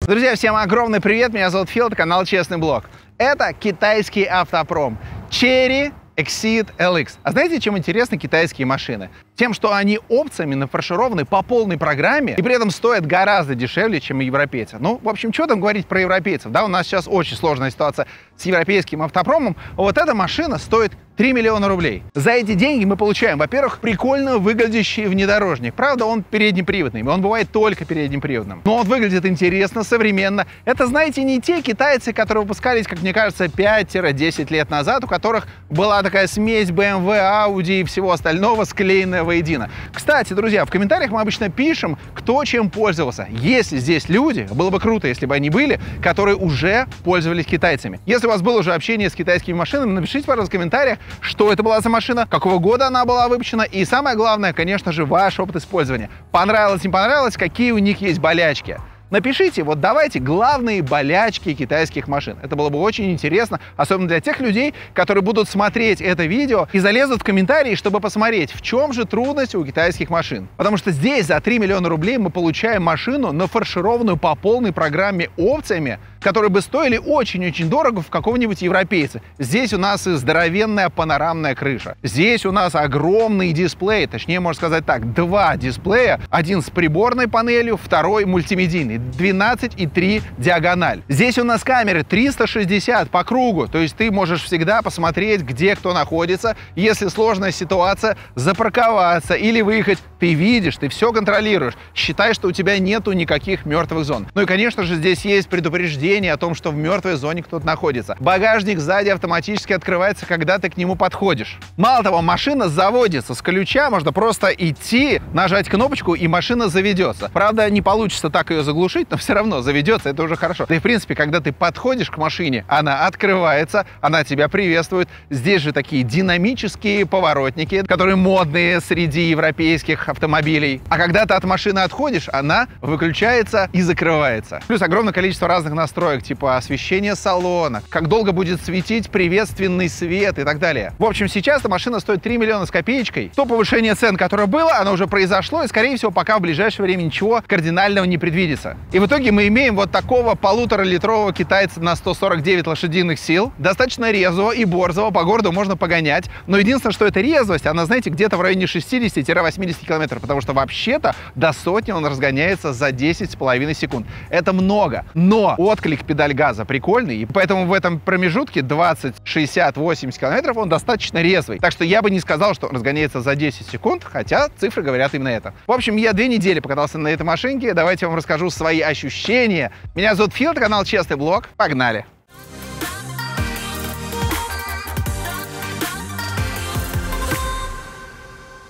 Друзья, всем огромный привет, меня зовут Фил, это канал Честный Блог. Это китайский автопром Chery Exeed LX. А знаете, чем интересны китайские машины? Тем, что они опциями нафаршированы по полной программе и при этом стоят гораздо дешевле, чем европейцы. Ну, в общем, что там говорить про европейцев? Да, у нас сейчас очень сложная ситуация с европейским автопромом. Вот эта машина стоит 3 миллиона рублей. За эти деньги мы получаем, во-первых, прикольно выглядящий внедорожник. Правда, он переднеприводный, он бывает только переднеприводным. Но он выглядит интересно, современно. Это, знаете, не те китайцы, которые выпускались, как мне кажется, 5-10 лет назад, у которых была такая смесь BMW, Audi и всего остального, склеенная воедино. Кстати, друзья, в комментариях мы обычно пишем, кто чем пользовался. Если здесь люди, было бы круто, если бы они были, которые уже пользовались китайцами. Если у вас было уже общение с китайскими машинами, напишите, пожалуйста, в комментариях, что это была за машина, какого года она была выпущена и, самое главное, конечно же, ваш опыт использования. Понравилось, не понравилось, какие у них есть болячки. Напишите, вот давайте главные болячки китайских машин. Это было бы очень интересно, особенно для тех людей, которые будут смотреть это видео и залезут в комментарии, чтобы посмотреть, в чем же трудность у китайских машин. Потому что здесь за 3 миллиона рублей мы получаем машину, нафаршированную по полной программе опциями, которые бы стоили очень-очень дорого в каком-нибудь европейце. Здесь у нас и здоровенная панорамная крыша. Здесь у нас огромный дисплей, точнее, можно сказать так, два дисплея. Один с приборной панелью, второй мультимедийный. 12,3 диагональ. Здесь у нас камеры 360 по кругу, то есть ты можешь всегда посмотреть, где кто находится. Если сложная ситуация, запарковаться или выехать, ты видишь, ты все контролируешь. Считай, что у тебя нету никаких мертвых зон. Ну и, конечно же, здесь есть предупреждение о том, что в мертвой зоне кто-то находится. Багажник сзади автоматически открывается, когда ты к нему подходишь. Мало того, машина заводится с ключа, можно просто идти, нажать кнопочку, и машина заведется. Правда, не получится так ее заглушить, но все равно заведется, это уже хорошо. Да и в принципе, когда ты подходишь к машине, она открывается, она тебя приветствует. Здесь же такие динамические поворотники, которые модные среди европейских автомобилей. А когда ты от машины отходишь, она выключается и закрывается. Плюс огромное количество разных настроек, типа освещение салона, как долго будет светить приветственный свет и так далее. В общем, сейчас эта машина стоит 3 миллиона с копеечкой. То повышение цен, которое было, оно уже произошло, и, скорее всего, пока в ближайшее время ничего кардинального не предвидится. И в итоге мы имеем вот такого 1,5-литрового китайца на 149 лошадиных сил, достаточно резвого и борзого, по городу можно погонять. Но единственное, что эта резвость, она, знаете, где-то в районе 60-80 километров, потому что вообще-то до сотни он разгоняется за 10,5 секунд. Это много, но отклик педаль газа прикольный, и поэтому в этом промежутке 20, 60, 80 километров он достаточно резвый. Так что я бы не сказал, что он разгоняется за 10 секунд, хотя цифры говорят именно это. В общем, я 2 недели покатался на этой машинке, давайте я вам расскажу свои ощущения. Меня зовут Фил, канал Честный Блог. Погнали!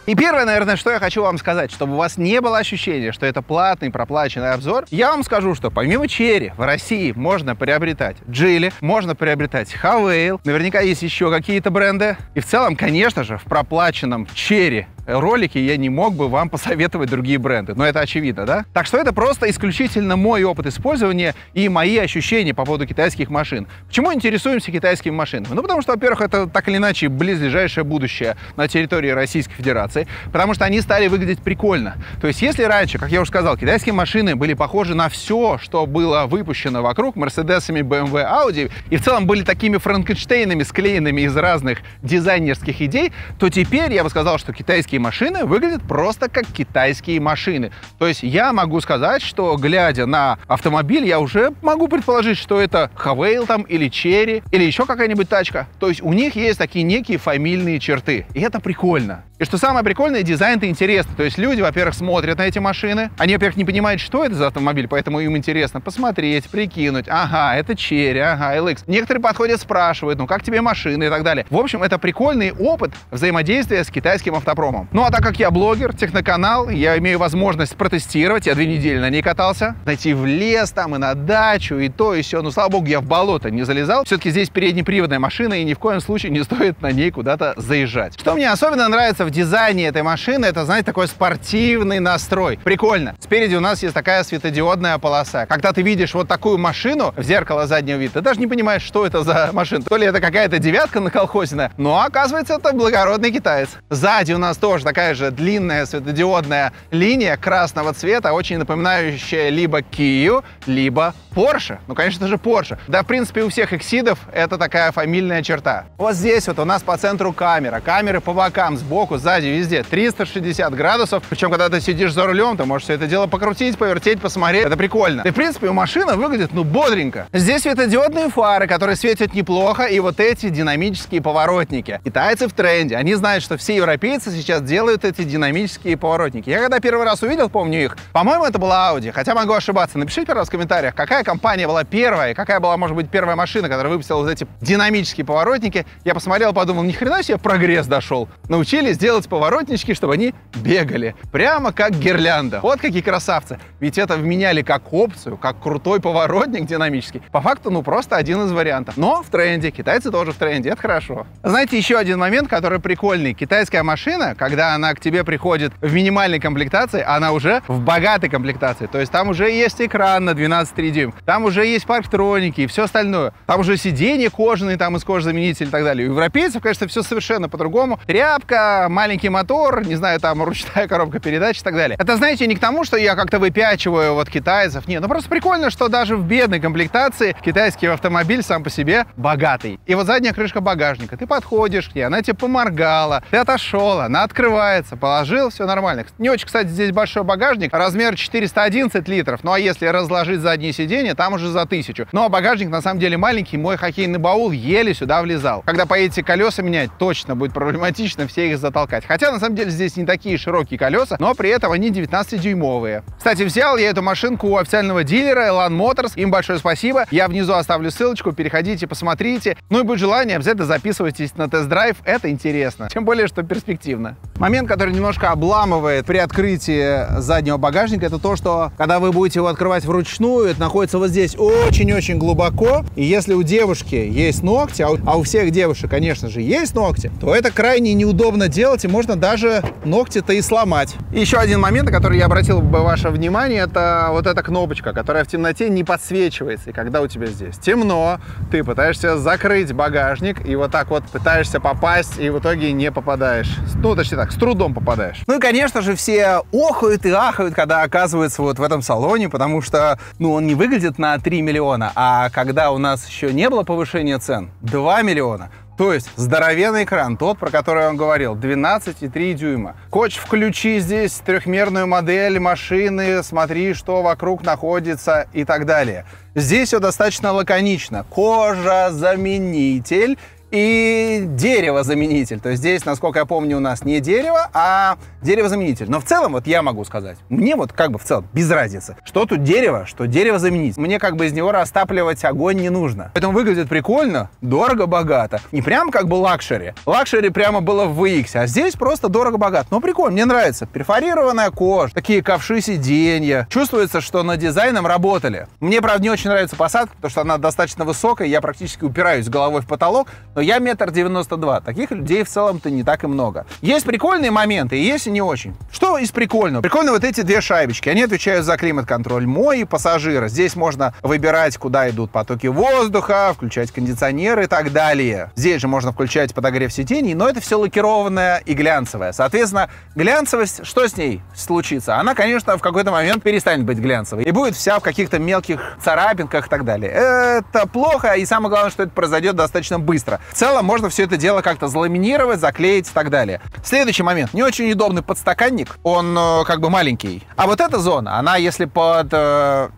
И первое, наверное, что я хочу вам сказать, чтобы у вас не было ощущения, что это платный, проплаченный обзор, я вам скажу, что помимо Chery в России можно приобретать Geely, можно приобретать Havail, наверняка есть еще какие-то бренды. И в целом, конечно же, в проплаченном Chery ролике я не мог бы вам посоветовать другие бренды, но это очевидно, да? Так что это просто исключительно мой опыт использования и мои ощущения по поводу китайских машин. Почему интересуемся китайскими машинами? Ну, потому что, во-первых, это так или иначе близлежащее будущее на территории Российской Федерации, потому что они стали выглядеть прикольно. То есть, если раньше, как я уже сказал, китайские машины были похожи на все, что было выпущено вокруг, Мерседесами, BMW, Audi, и в целом были такими франкенштейнами, склеенными из разных дизайнерских идей, то теперь я бы сказал, что китайские машины выглядят просто как китайские машины. То есть я могу сказать, что глядя на автомобиль, я уже могу предположить, что это Havail там или Chery, или еще какая-нибудь тачка. То есть у них есть такие некие фамильные черты. И это прикольно. И что самое прикольное, дизайн-то интересный. То есть люди, во-первых, смотрят на эти машины. Они, во-первых, не понимают, что это за автомобиль, поэтому им интересно посмотреть, прикинуть. Ага, это Chery, ага, LX. Некоторые подходят, спрашивают, ну как тебе машины и так далее. В общем, это прикольный опыт взаимодействия с китайским автопромом. Ну а так как я блогер, техноканал, я имею возможность протестировать. Я 2 недели на ней катался. Найти в лес там и на дачу, и то, и все. Ну, слава богу, я в болото не залезал. Все-таки здесь переднеприводная машина, и ни в коем случае не стоит на ней куда-то заезжать. Что мне особенно нравится в дизайне этой машины, это, знаете, такой спортивный настрой. Прикольно. Спереди у нас есть такая светодиодная полоса. Когда ты видишь вот такую машину в зеркало заднего вида, ты даже не понимаешь, что это за машина. То ли это какая-то девятка наколхозенная, но оказывается, это благородный китаец. Сзади у нас тоже тоже такая же длинная светодиодная линия красного цвета, очень напоминающая либо Kia, либо Porsche. Ну, конечно же, Porsche. Да, в принципе, у всех Exeed'ов это такая фамильная черта. Вот здесь вот у нас по центру камера, камеры по бокам, сбоку, сзади, везде 360 градусов. Причем, когда ты сидишь за рулем, ты можешь все это дело покрутить, повертеть, посмотреть. Это прикольно. И, в принципе, машина выглядит, ну, бодренько. Здесь светодиодные фары, которые светят неплохо, и вот эти динамические поворотники. Китайцы в тренде. Они знают, что все европейцы сейчас делают эти динамические поворотники. Я когда первый раз увидел, помню их, по-моему, это была Audi, хотя могу ошибаться. Напишите, пожалуйста, в комментариях, какая компания была первая, какая была, может быть, первая машина, которая выпустила вот эти динамические поворотники. Я посмотрел, подумал, ни хрена себе прогресс дошел. Научились делать поворотнички, чтобы они бегали. Прямо как гирлянда. Вот какие красавцы. Ведь это вменяли как опцию, как крутой поворотник динамический. По факту, ну, просто один из вариантов. Но в тренде. Китайцы тоже в тренде. Это хорошо. Знаете, еще один момент, который прикольный. Китайская машина, когда она к тебе приходит в минимальной комплектации, она уже в богатой комплектации. То есть там уже есть экран на 12,3 дюйм. Там уже есть парктроники и все остальное. Там уже сиденья кожаные, там из кожзаменитель и так далее. У европейцев, конечно, все совершенно по-другому. Тряпка, маленький мотор, не знаю, там ручная коробка передач и так далее. Это, знаете, не к тому, что я как-то выпячиваю вот китайцев. Нет, ну просто прикольно, что даже в бедной комплектации китайский автомобиль сам по себе богатый. И вот задняя крышка багажника. Ты подходишь к ней, она тебе поморгала, ты отошел, она открывается, положил, все нормально. Не очень, кстати, здесь большой багажник, размер 411 литров. Ну а если разложить задние сиденья, там уже за 1000. Ну а багажник на самом деле маленький, мой хоккейный баул еле сюда влезал. Когда поедете колеса менять, точно будет проблематично все их затолкать. Хотя на самом деле здесь не такие широкие колеса, но при этом они 19-дюймовые. Кстати, взял я эту машинку у официального дилера Elan Motors. Им большое спасибо. Я внизу оставлю ссылочку, переходите, посмотрите. Ну и будет желание, обязательно записывайтесь на тест-драйв. Это интересно. Тем более, что перспективно. Момент, который немножко обламывает при открытии заднего багажника, это то, что когда вы будете его открывать вручную, это находится вот здесь очень-очень глубоко. И если у девушки есть ногти, а у всех девушек, конечно же, есть ногти, то это крайне неудобно делать, и можно даже ногти-то и сломать. И еще один момент, на который я обратил бы ваше внимание, это вот эта кнопочка, которая в темноте не подсвечивается. И когда у тебя здесь темно, ты пытаешься закрыть багажник, и вот так вот пытаешься попасть, и в итоге не попадаешь. Ну, точнее так, с трудом попадаешь. Ну и, конечно же, все охают и ахают, когда оказываются вот в этом салоне, потому что, ну, он не выглядит на 3 миллиона, а когда у нас еще не было повышения цен, 2 миллиона. То есть здоровенный экран, тот, про который он говорил, 12,3 дюйма. Хочешь, включи здесь трехмерную модель машины, смотри, что вокруг находится и так далее. Здесь все достаточно лаконично. Кожа-заменитель и дерево-заменитель. То есть здесь, насколько я помню, у нас не дерево, а дерево-заменитель. Но в целом, вот я могу сказать, мне вот как бы в целом без разницы, что тут дерево, что дерево-заменитель. Мне как бы из него растапливать огонь не нужно. Поэтому выглядит прикольно, дорого-богато. Не прям как бы лакшери. Лакшери прямо было в VX, а здесь просто дорого-богато. Но прикольно, мне нравится. Перфорированная кожа, такие ковши сиденья. Чувствуется, что над дизайном работали. Мне, правда, не очень нравится посадка, потому что она достаточно высокая, я практически упираюсь головой в потолок. Но я 1,92 м. Таких людей в целом-то не так и много. Есть прикольные моменты, и есть и не очень. Что из прикольного? Прикольно вот эти две шайбочки. Они отвечают за климат-контроль мой и пассажира. Здесь можно выбирать, куда идут потоки воздуха, включать кондиционеры и так далее. Здесь же можно включать подогрев сидений, но это все лакированное и глянцевое. Соответственно, глянцевость, что с ней случится? Она, конечно, в какой-то момент перестанет быть глянцевой и будет вся в каких-то мелких царапинках и так далее. Это плохо, и самое главное, что это произойдет достаточно быстро. В целом можно все это дело как-то заламинировать, заклеить и так далее. Следующий момент. Не очень удобный подстаканник. Он как бы маленький. А вот эта зона, она если под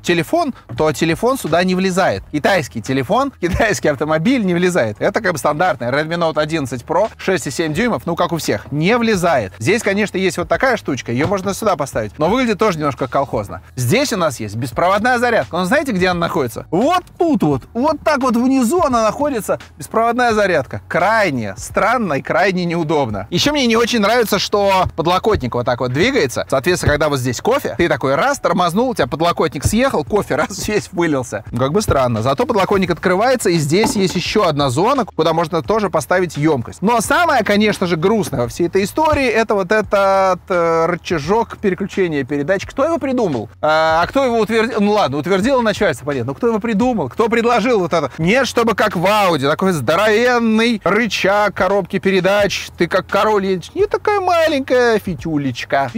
телефон, то телефон сюда не влезает. Китайский телефон, китайский автомобиль не влезает. Это как бы стандартный. Redmi Note 11 Pro, 6,7 дюймов, ну как у всех, не влезает. Здесь, конечно, есть вот такая штучка. Ее можно сюда поставить. Но выглядит тоже немножко колхозно. Здесь у нас есть беспроводная зарядка. Но знаете, где она находится? Вот тут вот. Вот так вот внизу она находится. Беспроводная зарядка. Крайне странно и крайне неудобно. Еще мне не очень нравится, что подлокотник вот так вот двигается. Соответственно, когда вот здесь кофе, ты такой раз тормознул, у тебя подлокотник съехал, кофе раз весь вылился. Ну, как бы странно. Зато подлокотник открывается, и здесь есть еще одна зона, куда можно тоже поставить емкость. Но самое, конечно же, грустное во всей этой истории, это вот этот рычажок переключения передач. Кто его придумал? А кто его утвердил? Ну ладно, утвердило начальство, понятно. Но кто его придумал? Кто предложил вот это? Нет, чтобы как в Audi, такой здоровенный здоровенный рычаг коробки передач, ты как король едешь. Не такая маленькая фитюлечка.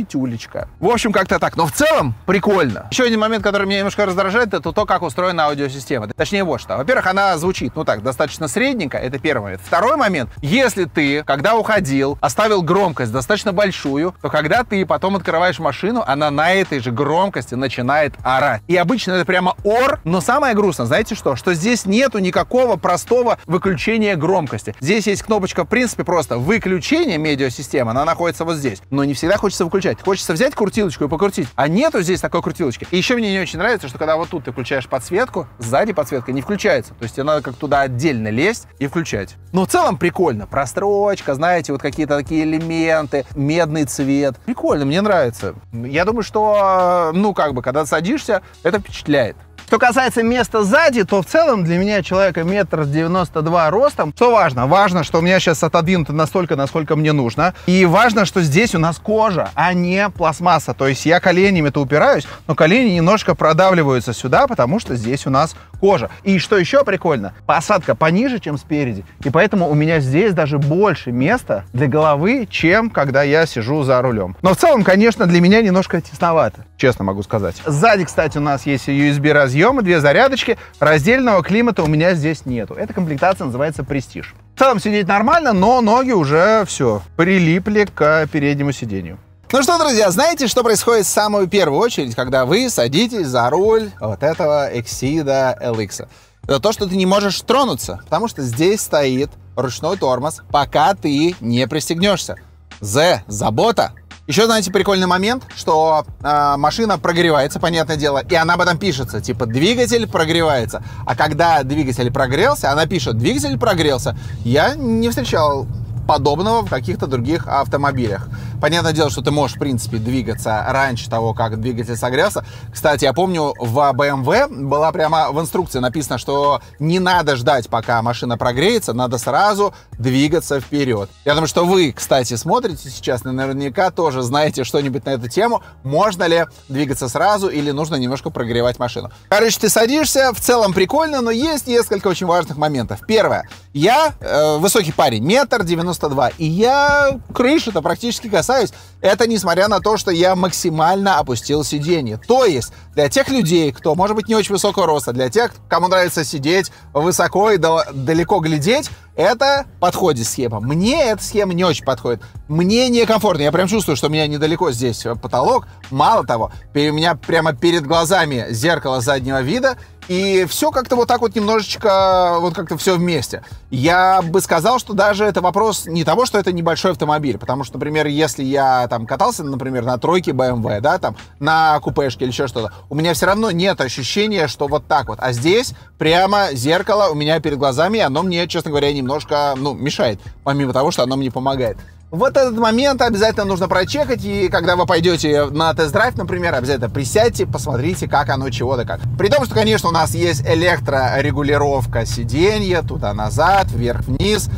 В общем, как-то так. Но в целом прикольно. Еще один момент, который меня немножко раздражает, это то, как устроена аудиосистема. Точнее, вот что. Во-первых, она звучит, ну так, достаточно средненько. Это первый момент. Второй момент. Если ты, когда уходил, оставил громкость достаточно большую, то когда ты потом открываешь машину, она на этой же громкости начинает орать. И обычно это прямо ор. Но самое грустное, знаете что? Что здесь нету никакого простого выключения громкости. Здесь есть кнопочка, в принципе, просто выключение медиасистемы. Она находится вот здесь. Но не всегда хочется выключать. Хочется взять крутилочку и покрутить. А нету здесь такой крутилочки. И еще мне не очень нравится, что когда вот тут ты включаешь подсветку, сзади подсветка не включается. То есть тебе надо как туда отдельно лезть и включать. Но в целом прикольно. Прострочка, знаете, вот какие-то такие элементы, медный цвет. Прикольно, мне нравится. Я думаю, что, ну, как бы, когда садишься, это впечатляет. Что касается места сзади, то в целом для меня, человека 1,92 м ростом, что важно? Важно, что у меня сейчас отодвинуто настолько, насколько мне нужно. И важно, что здесь у нас кожа, а не пластмасса. То есть я коленями-то упираюсь, но колени немножко продавливаются сюда, потому что здесь у нас кожа. И что еще прикольно, посадка пониже, чем спереди. И поэтому у меня здесь даже больше места для головы, чем когда я сижу за рулем. Но в целом, конечно, для меня немножко тесновато, честно могу сказать. Сзади, кстати, у нас есть USB-разъемы, 2 зарядочки. Раздельного климата у меня здесь нету. Эта комплектация называется Prestige. В целом сидеть нормально, но ноги уже все прилипли к переднему сиденью. Ну что, друзья, знаете, что происходит в самую первую очередь, когда вы садитесь за руль вот этого Exceed LX? Это то, что ты не можешь тронуться, потому что здесь стоит ручной тормоз, пока ты не пристегнешься. Забота. Еще, знаете, прикольный момент, что машина прогревается, понятное дело, и она об этом пишется, типа двигатель прогревается. А когда двигатель прогрелся, она пишет, двигатель прогрелся. Я не встречал подобного в каких-то других автомобилях. Понятное дело, что ты можешь, в принципе, двигаться раньше того, как двигатель согрелся. Кстати, я помню, в BMW была прямо в инструкции написано, что не надо ждать, пока машина прогреется, надо сразу двигаться вперед. Я думаю, что вы, кстати, смотрите сейчас, наверняка тоже знаете что-нибудь на эту тему. Можно ли двигаться сразу или нужно немножко прогревать машину? Короче, ты садишься, в целом прикольно, но есть несколько очень важных моментов. Первое. Я высокий парень, 1,92 м, и я крыши-то практически касаюсь. Это несмотря на то, что я максимально опустил сиденье. То есть для тех людей, кто может быть не очень высокого роста, для тех, кому нравится сидеть высоко и далеко глядеть, это подходит схема. Мне эта схема не очень подходит. Мне некомфортно. Я прям чувствую, что у меня недалеко здесь потолок. Мало того, у меня прямо перед глазами зеркало заднего вида. И все как-то вот так вот немножечко, вот как-то все вместе. Я бы сказал, что даже это вопрос не того, что это небольшой автомобиль. Потому что, например, если я там катался, например, на тройке BMW, да, там, на купешке или еще что-то, у меня все равно нет ощущения, что вот так вот. А здесь прямо зеркало у меня перед глазами, и оно мне, честно говоря, немножко, ну, мешает. Помимо того, что оно мне помогает. Вот этот момент обязательно нужно прочекать, и когда вы пойдете на тест-драйв, например, обязательно присядьте, посмотрите, как оно, чего да как. При том, что, конечно, у нас есть электрорегулировка сиденья, туда-назад, вверх-вниз.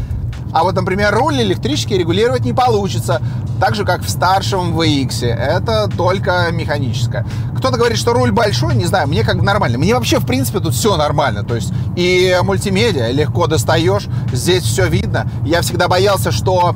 А вот, например, руль электрически регулировать не получится, так же, как в старшем VX. Это только механическое. Кто-то говорит, что руль большой, не знаю, мне как бы нормально. Мне вообще, в принципе, тут все нормально. То есть и мультимедиа легко достаешь, здесь все видно. Я всегда боялся, что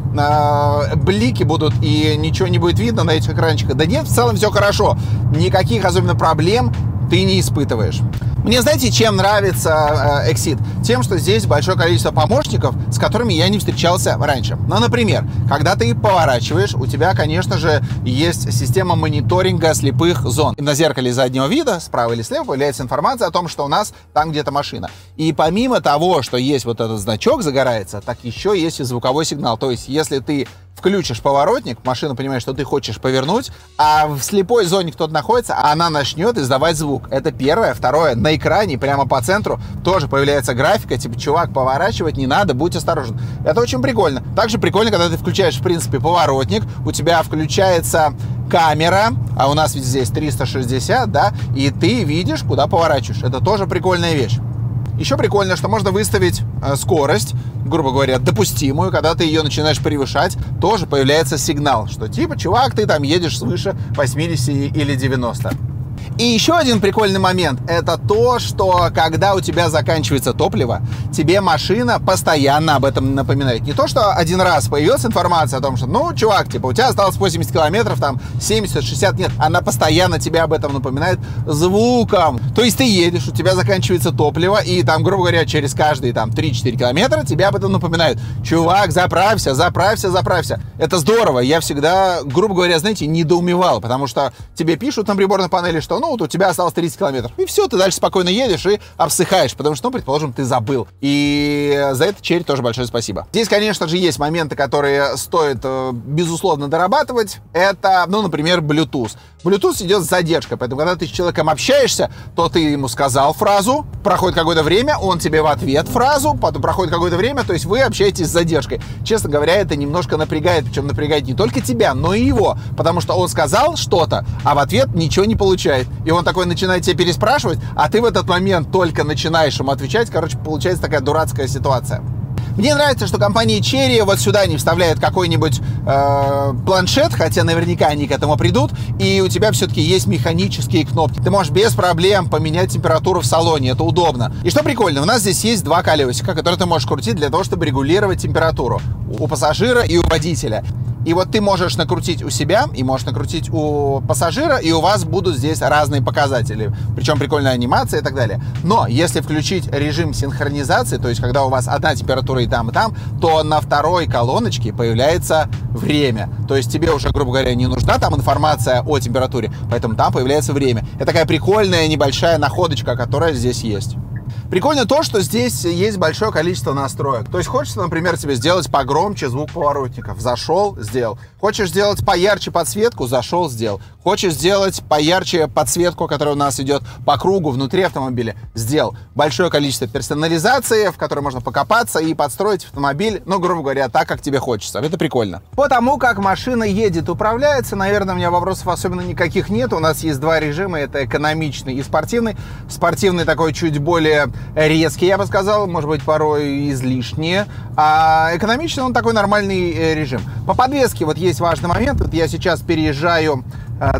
блики будут и ничего не будет видно на этих экранчиках. Да нет, в целом все хорошо. Никаких особенно проблем ты не испытываешь. Мне, знаете, чем нравится Exceed? Тем, что здесь большое количество помощников, с которыми я не встречался раньше. Ну, например, когда ты поворачиваешь, у тебя, конечно же, есть система мониторинга слепых зон. И на зеркале заднего вида, справа или слева, появляется информация о том, что у нас там где-то машина. И помимо того, что есть вот этот значок загорается, так еще есть и звуковой сигнал. То есть, если ты включишь поворотник, машина понимает, что ты хочешь повернуть, а в слепой зоне кто-то находится, она начнет издавать звук. Это первое. Второе, на экране прямо по центру тоже появляется графика, типа, чувак, поворачивать не надо, будь осторожен. Это очень прикольно. Также прикольно, когда ты включаешь, в принципе, поворотник, у тебя включается камера, а у нас ведь здесь 360, да, и ты видишь, куда поворачиваешь. Это тоже прикольная вещь. Еще прикольно, что можно выставить скорость, грубо говоря, допустимую. Когда ты ее начинаешь превышать, тоже появляется сигнал, что типа, чувак, ты там едешь свыше 80 или 90. И еще один прикольный момент — это то, что когда у тебя заканчивается топливо, тебе машина постоянно об этом напоминает. Не то, что один раз появилась информация о том, что, ну, чувак, типа, у тебя осталось 80 километров, там, 70, 60, нет. Она постоянно тебе об этом напоминает звуком. То есть ты едешь, у тебя заканчивается топливо, и там, грубо говоря, через каждые, там, 3-4 километра тебе об этом напоминают. Чувак, заправься, заправься, заправься. Это здорово. Я всегда, грубо говоря, знаете, недоумевал, потому что тебе пишут на приборной панели, что, ну, вот у тебя осталось 30 километров. И все, ты дальше спокойно едешь и обсыхаешь, потому что, ну, предположим, ты забыл. И за это Chery тоже большое спасибо. Здесь, конечно же, есть моменты, которые стоит, безусловно, дорабатывать. Это, ну, например, Bluetooth. Bluetooth идет с задержкой, поэтому, когда ты с человеком общаешься, то ты ему сказал фразу, проходит какое-то время, он тебе в ответ фразу, потом проходит какое-то время, то есть вы общаетесь с задержкой. Честно говоря, это немножко напрягает, причем напрягает не только тебя, но и его, потому что он сказал что-то, а в ответ ничего не получает. И он такой начинает тебя переспрашивать, а ты в этот момент только начинаешь ему отвечать. Короче, получается такая дурацкая ситуация. Мне нравится, что компания Chery вот сюда не вставляет какой-нибудь планшет, хотя наверняка они к этому придут, и у тебя все-таки есть механические кнопки. Ты можешь без проблем поменять температуру в салоне, это удобно. И что прикольно, у нас здесь есть два колесика, которые ты можешь крутить для того, чтобы регулировать температуру у пассажира и у водителя. И вот ты можешь накрутить у себя, и можешь накрутить у пассажира, и у вас будут здесь разные показатели. Причем прикольная анимация и так далее. Но если включить режим синхронизации, то есть когда у вас одна температура и там, то на второй колоночке появляется время. То есть тебе уже, грубо говоря, не нужна там информация о температуре, поэтому там появляется время. Это такая прикольная небольшая находочка, которая здесь есть. Прикольно то, что здесь есть большое количество настроек. То есть хочется, например, себе сделать погромче звук поворотников. Зашел, сделал. Хочешь сделать поярче подсветку, зашел, сделал. Хочешь сделать поярче подсветку, которая у нас идет по кругу внутри автомобиля, сделал. Большое количество персонализации, в которой можно покопаться и подстроить автомобиль, ну, грубо говоря, так, как тебе хочется. Это прикольно. По тому, как машина едет, управляется, наверное, у меня вопросов особенно никаких нет. У нас есть два режима. Это экономичный и спортивный. Спортивный такой чуть более резкий, я бы сказал, может быть, порой излишнее. А экономичный, он такой нормальный режим. По подвеске вот есть важный момент. Вот я сейчас переезжаю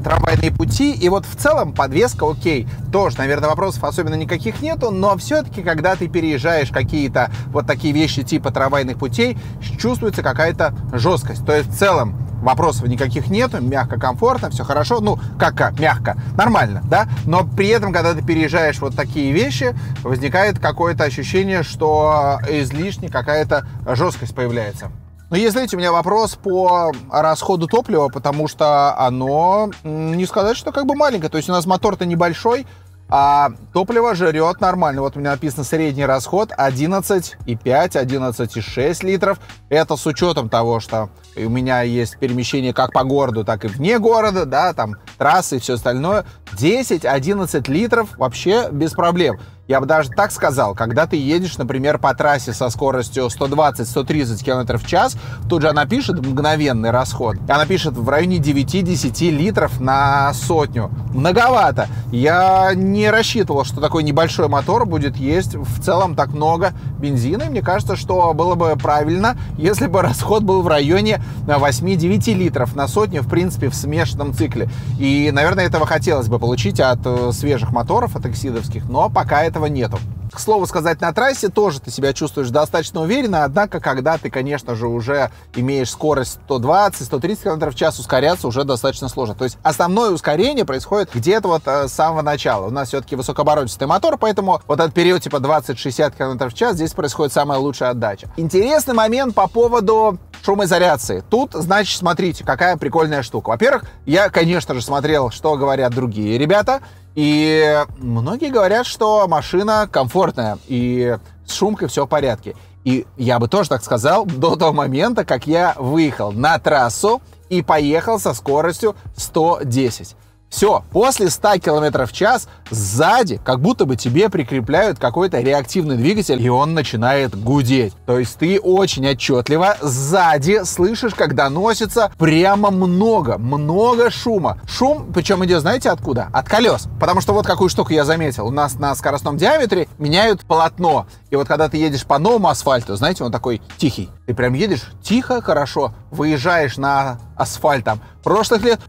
трамвайные пути, и вот в целом подвеска окей. Тоже, наверное, вопросов особенно никаких нету, но все-таки, когда ты переезжаешь какие-то вот такие вещи типа трамвайных путей, чувствуется какая-то жесткость. То есть в целом вопросов никаких нету, мягко, комфортно, все хорошо, ну, как мягко, нормально, да, но при этом, когда ты переезжаешь вот такие вещи, возникает какое-то ощущение, что излишне какая-то жесткость появляется. Но есть, знаете, у меня вопрос по расходу топлива, потому что оно, не сказать, что как бы маленькое, то есть у нас мотор-то небольшой, а топливо жрет нормально. Вот у меня написано средний расход 11,5, 11,6 литров. Это с учетом того, что у меня есть перемещение как по городу, так и вне города, да, там трассы и все остальное. 10-11 литров вообще без проблем. Я бы даже так сказал, когда ты едешь, например, по трассе со скоростью 120-130 км в час, тут же она пишет мгновенный расход. Она пишет в районе 9-10 литров на сотню. Многовато. Я не рассчитывал, что такой небольшой мотор будет есть в целом так много бензина. И мне кажется, что было бы правильно, если бы расход был в районе 8-9 литров на сотню, в принципе, в смешанном цикле. И, наверное, этого хотелось бы получить от свежих моторов, от эксидовских, но пока этого нету. К слову сказать, на трассе тоже ты себя чувствуешь достаточно уверенно, однако, когда ты, конечно же, уже имеешь скорость 120-130 км в час, ускоряться уже достаточно сложно. То есть основное ускорение происходит где-то вот с самого начала. У нас все-таки высокооборотистый мотор, поэтому вот этот период типа 20-60 км в час здесь происходит самая лучшая отдача. Интересный момент по поводу шумоизоляции. Тут, значит, смотрите, какая прикольная штука. Во-первых, я, конечно же, смотрел, что говорят другие ребята, и многие говорят, что машина комфортная, и с шумкой все в порядке. И я бы тоже так сказал до того момента, как я выехал на трассу и поехал со скоростью 110. Все, после 100 км в час сзади как будто бы тебе прикрепляют какой-то реактивный двигатель, и он начинает гудеть. То есть ты очень отчетливо сзади слышишь, как доносится прямо много шума. Шум, причем идет, знаете, откуда? От колес. Потому что вот какую штуку я заметил. У нас на скоростном диаметре меняют полотно. И вот когда ты едешь по новому асфальту, знаете, он такой тихий. Ты прям едешь тихо, хорошо. Выезжаешь на асфальт там прошлых лет,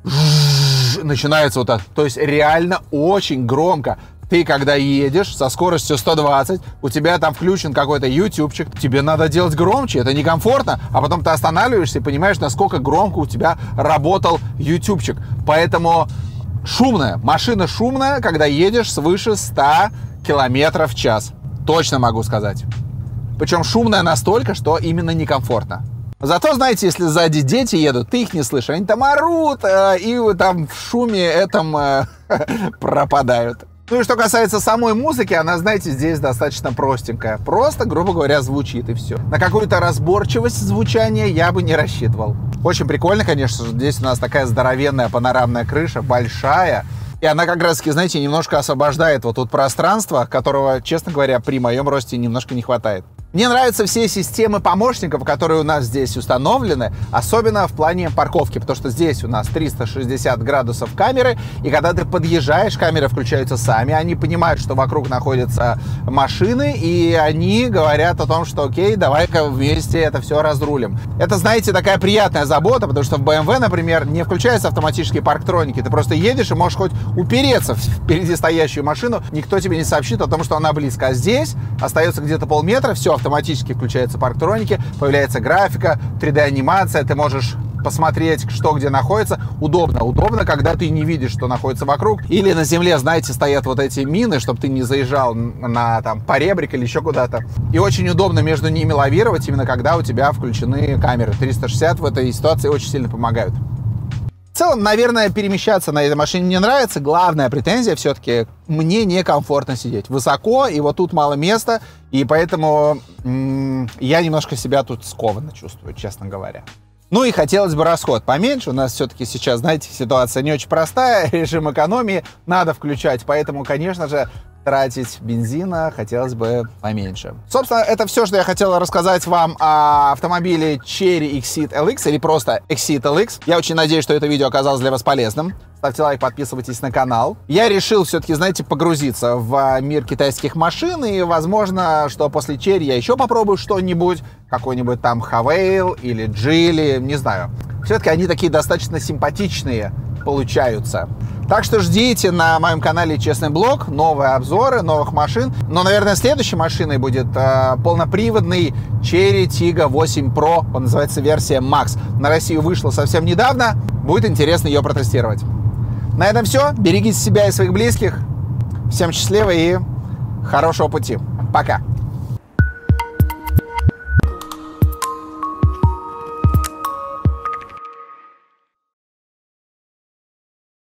начинается вот так. То есть реально очень громко. Ты, когда едешь со скоростью 120, у тебя там включен какой-то ютубчик, тебе надо делать громче, это некомфортно, а потом ты останавливаешься и понимаешь, насколько громко у тебя работал ютубчик. Поэтому шумная, машина шумная, когда едешь свыше 100 километров в час. Точно могу сказать. Причем шумная настолько, что именно некомфортно. Зато, знаете, если сзади дети едут, ты их не слышишь, они там орут, и там в шуме этом пропадают. Ну и что касается самой музыки, она, знаете, здесь достаточно простенькая. Просто, грубо говоря, звучит и все. На какую-то разборчивость звучания я бы не рассчитывал. Очень прикольно, конечно же, здесь у нас такая здоровенная панорамная крыша, большая. И она как раз-таки, знаете, немножко освобождает вот тут пространство, которого, честно говоря, при моем росте немножко не хватает. Мне нравятся все системы помощников, которые у нас здесь установлены, особенно в плане парковки, потому что здесь у нас 360 градусов камеры, и когда ты подъезжаешь, камеры включаются сами, они понимают, что вокруг находятся машины, и они говорят о том, что окей, давай-ка вместе это все разрулим. Это, знаете, такая приятная забота, потому что в BMW, например, не включаются автоматические парктроники, ты просто едешь и можешь хоть упереться в впереди стоящую машину, никто тебе не сообщит о том, что она близко. А здесь остается где-то полметра, все, автоматически включаются парктроники, появляется графика, 3D-анимация, ты можешь посмотреть, что где находится. Удобно, когда ты не видишь, что находится вокруг. Или на земле, знаете, стоят вот эти мины, чтобы ты не заезжал на там поребрик или еще куда-то. И очень удобно между ними лавировать, именно когда у тебя включены камеры. 360 в этой ситуации очень сильно помогают. В целом, наверное, перемещаться на этой машине мне нравится. Главная претензия все-таки, мне некомфортно сидеть. Высоко, и вот тут мало места, и поэтому я немножко себя тут скованно чувствую, честно говоря. Ну и хотелось бы расход поменьше. У нас все-таки сейчас, знаете, ситуация не очень простая, режим экономии надо включать, поэтому, конечно же, тратить бензина хотелось бы поменьше. Собственно, это все, что я хотел рассказать вам о автомобиле Chery Exeed LX или просто Exeed LX. Я очень надеюсь, что это видео оказалось для вас полезным. Ставьте лайк, подписывайтесь на канал. Я решил все-таки, знаете, погрузиться в мир китайских машин, и, возможно, что после Chery я еще попробую что-нибудь, какой-нибудь там Havail или Geely, не знаю. Все-таки они такие достаточно симпатичные получаются. Так что ждите на моем канале Честный Блог новые обзоры новых машин. Но, наверное, следующей машиной будет полноприводный Chery Tiggo 8 Pro. Он называется версия Max. На Россию вышла совсем недавно. Будет интересно ее протестировать. На этом все. Берегите себя и своих близких. Всем счастливо и хорошего пути. Пока.